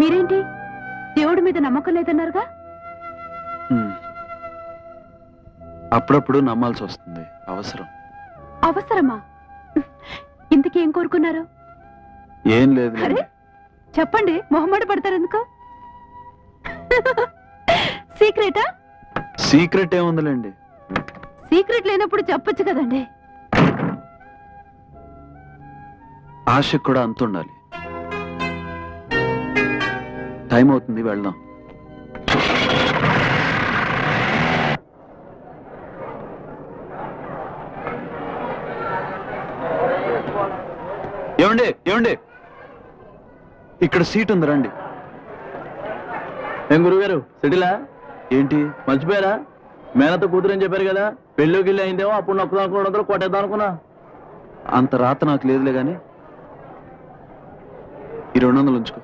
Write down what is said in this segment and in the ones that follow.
మీరేంటి దేవుడి మీద నమ్మకం లేదన్నారుగా? అప్పుడప్పుడు నమ్మాల్సి వస్తుంది, అవసరం. అవసరమా? ఇంతకీ ఏం కోరుకున్నారు? ఏం లేదు. అరే చెప్పండి, మొహమాట పడతారు ఎందుకు? సీక్రెటా? సీక్రెట్ ఏముందిలేండి. సీక్రెట్ లేనప్పుడు చెప్పొచ్చు కదండి. ఆశకు కూడా అంత ఉండాలి. టైం అవుతుంది, వెళ్దాం. ఏమండి ఏమండి, ఇక్కడ సీట్ ఉంది, రండి. ఏం గురుగారు, సిటీలా ఏంటి మర్చిపోయారా? మేనతో కూతురు అని చెప్పారు కదా, పెళ్ళికి వెళ్ళి అయిందేమో. అప్పుడు నొక్కదాం అనుకున్న కొట్టేద్దాం అనుకున్నా. అంత రాత నాకు లేదులే గాని ఈ 200 ఉంచుకో.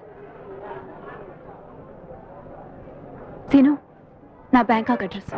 సీను, నా బ్యాంకాక్ అడ్రస్.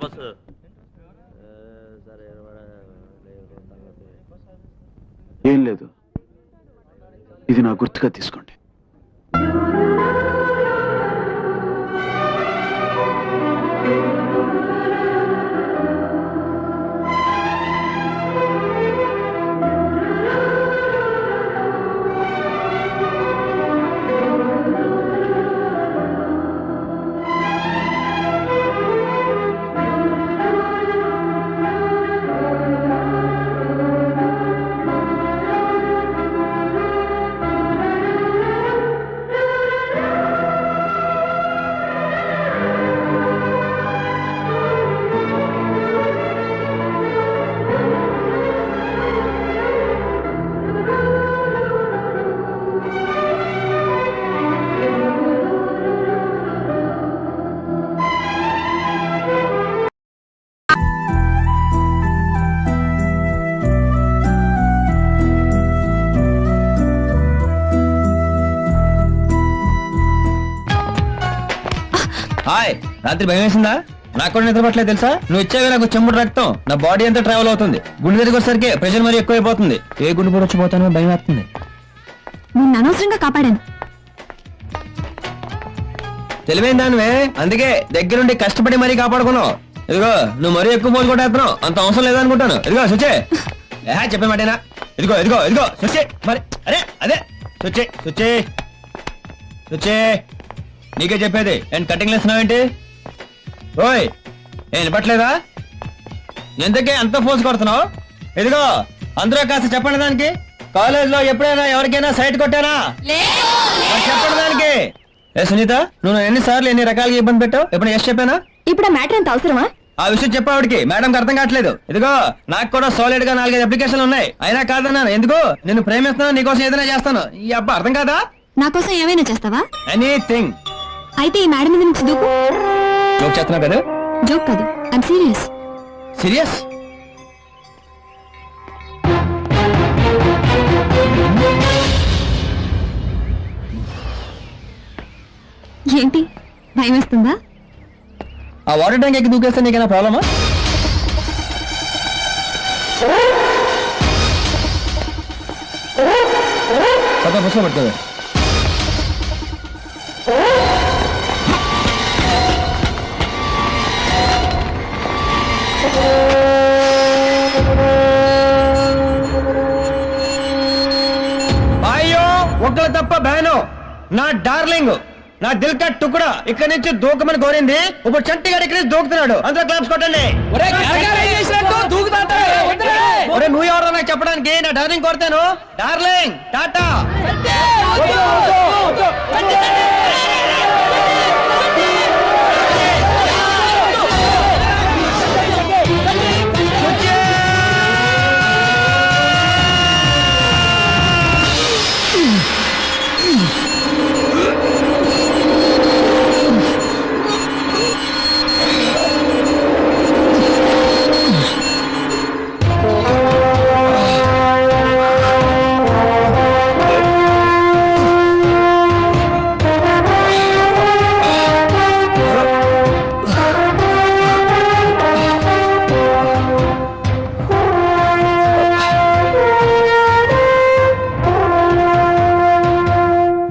బస్సు ఏం లేదు, ఇది నా గుర్తుగా తీసుకోండి. హాయ్, రాత్రి భయం వేసిందా? నాకు కూడా నిద్రపట్లేదు తెలుసా? నువ్వు ఇచ్చేవి నాకు చెంబుడు రక్తం నా బాడీ అంతా ట్రావెల్ అవుతుంది. గుండె దగ్గరికి వచ్చేసరికి ప్రెషర్ మరీ ఎక్కువైపోతుంది. ఏ గుండె కూడా వచ్చిపోతానో భయం వేస్తుంది. నేను అనవసరంగా కాపాడాను. తెలివైన దానివే, అందుకే దగ్గరుండి కష్టపడి మరీ కాపాడుకున్నావు. ఇదిగో నువ్వు మరీ ఎక్కువ పోలు కొట్టేస్తున్నావు, అంత అవసరం లేదనుకుంటాను. ఇదిగో సుచే, చెప్పే మాటేనా? ఇదిగో ఇదిగో ఇదిగో సుచే, మరి అరే అదే సుచే సుచే సుచే, నీకే చెప్పేది. ఏంటి కటింగ్ లేస్తున్నావేంటి? ఓయ్, ఏం పట్టలేదా? ఎందుకే అంత ఫోర్స్ కొడుతున్నావు? ఇదిగో అందరూ కాస్త చెప్పండి దానికి. కాలేజ్ లో ఎప్పుడైనా ఎవరికైనా సైట్ కొట్టానా? చెప్పండి దానికి. ఏ సునీత, నువ్వు ఎన్నిసార్లు ఎన్ని రకాలుగా ఇబ్బంది పెట్టావు? ఎప్పుడు ఎస్ చెప్పానా? ఇప్పుడు ఆ మ్యాటర్ ఎంత అవసరమా? ఆ విషయం చెప్పావిడికి మేడంకి అర్థం కావట్లేదు. ఇదిగో నాకు కూడా సాలిడ్ గా 4-5 అప్లికేషన్లు ఉన్నాయి, అయినా కాదన్నాను. ఎందుకు? నేను ప్రేమిస్తున్నాను, నీకోసం ఏదైనా చేస్తాను. ఈ అబ్బా అర్థం కాదా? నా కోసం ఏమైనా చేస్తావా? ఎనీథింగ్. అయితే ఈ మేడం మీద నుంచి దూకు. జోక్ చేస్తున్నావు కదా? జోక్ కాదు, ఐమ్ సీరియస్. సీరియస్? ఏంటి భయం వేస్తుందా? ఆ వాటర్ ట్యాంక్ ఎక్కి దూకేస్తే నీకైనా ప్రాబ్లమా? పుస్తకం పట్టుకోండి. అయ్యో ఒకళ్ళు తప్ప బ్యాను, నా డార్లింగ్, నా దిల్ కా టుకుడా ఇక్కడి నుంచి దూకమని కోరింది. ఇప్పుడు చంటిగాడు ఇక్కడి నుంచి దూకుతున్నాడు. అందరూ క్లాప్స్ కొట్టండి. ఒరే నువ్వు ఎవరో నాకు చెప్పడానికి? నా డార్లింగ్ కోరుతాను. డార్లింగ్ టాటా.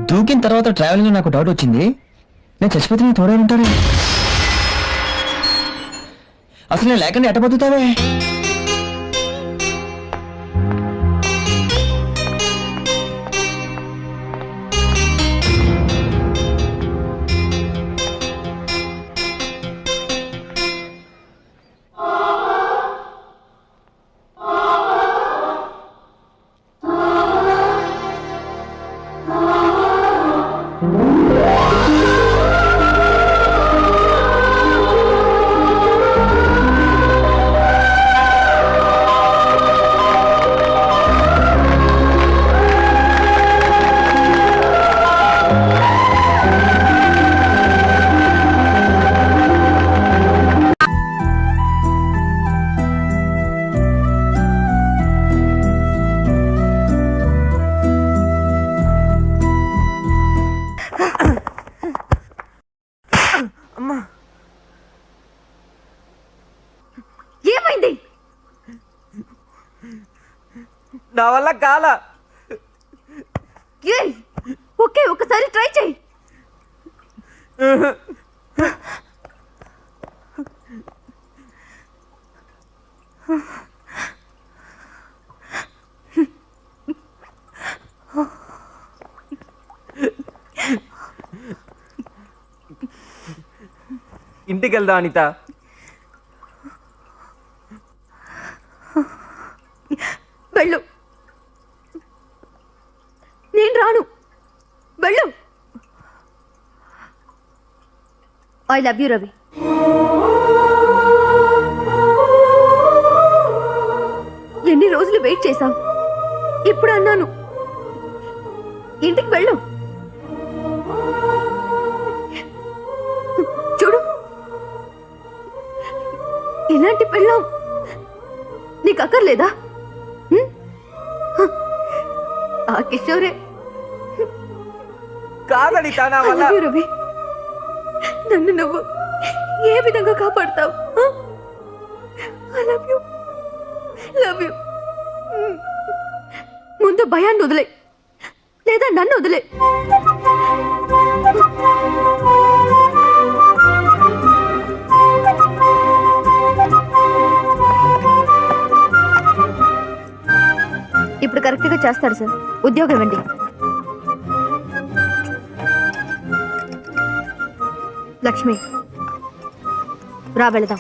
దూకిన తర్వాత ట్రావెలింగ్ నాకు డౌట్ వచ్చింది. నేను చచ్చిపోతే నేను తోడే ఉంటాడే. అసలు నేను లేకుండా ఎట్ట బతుకుతావే? ఏమైంది? నా వల్ల కాల. ఓకే ఒకసారి ట్రై చేయి. ఇంటికి వెళ్దా అనిత? వెళ్ళు. నేను రాను. వెళ్ళు. I love you Ravi. ఎన్ని రోజులు వెయిట్ చేశావు? ఇప్పుడు అన్నాను ఇంటికి వెళ్ళు. చూడు ఇలాంటి పెళ్ళాం నీకు అక్కర్లేదా? ఆ కిషోరే కాదనిత నా I వల్ల. love you, Ravi. నన్ను నువ్వు ఏ విధంగా కాపాడుతావు? I love you, love you. ముందు భయాన్ని వదిలే, లేదా నన్ను వదిలే. ఇప్పుడు కరెక్ట్గా చేస్తాడు సార్. ఉద్యోగం ఇవ్వండి. లక్ష్మి రా వెళదాం.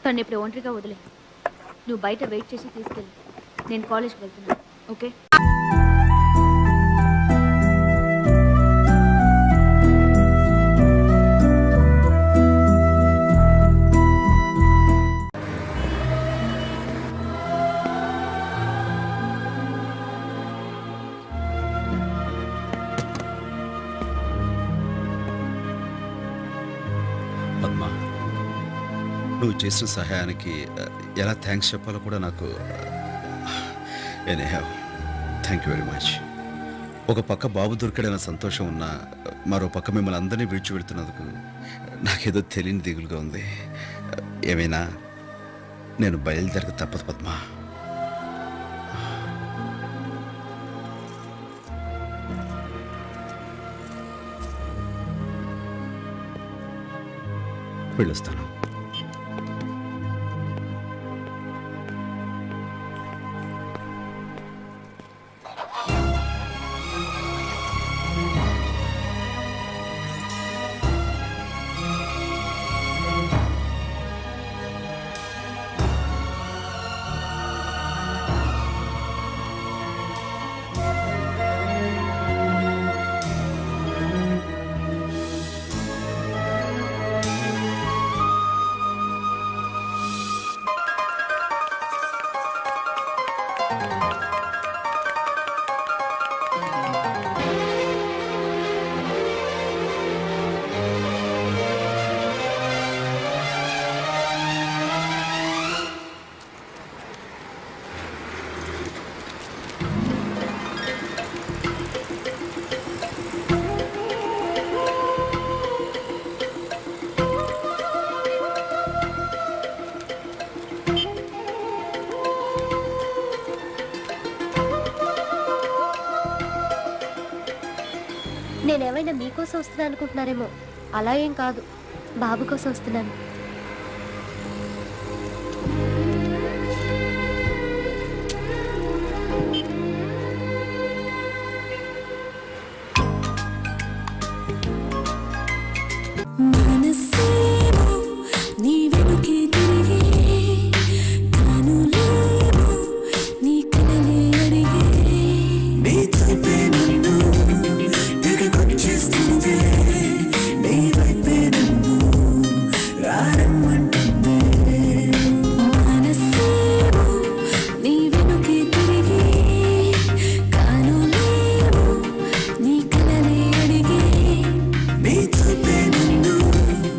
తను ఇప్పుడు ఒంటరిగా వదిలే. నువ్వు బయట వెయిట్ చేసి తీసుకెళ్ళి. నేను కాలేజ్కి వెళ్తున్నాను. ఓకే? పద్మ, నువ్వు చేసిన సహాయానికి ఎలా థ్యాంక్స్ చెప్పాలో కూడా నాకు థ్యాంక్ యూ వెరీ మచ్. ఒక పక్క బాబు దొరికాడన్న సంతోషం ఉన్నా మరో పక్క మిమ్మల్ని అందరినీ విడిచి వెళ్తున్నందుకు నాకేదో తెలియని దిగులుగా ఉంది. ఏమైనా నేను బయలుదేరక తప్పదు పద్మ. వెళ్ళొస్తాను. నేనేమైనా మీకోసం వస్తున్నాను అనుకుంటున్నారేమో. అలా ఏం కాదు, బాబు కోసం వస్తున్నాను.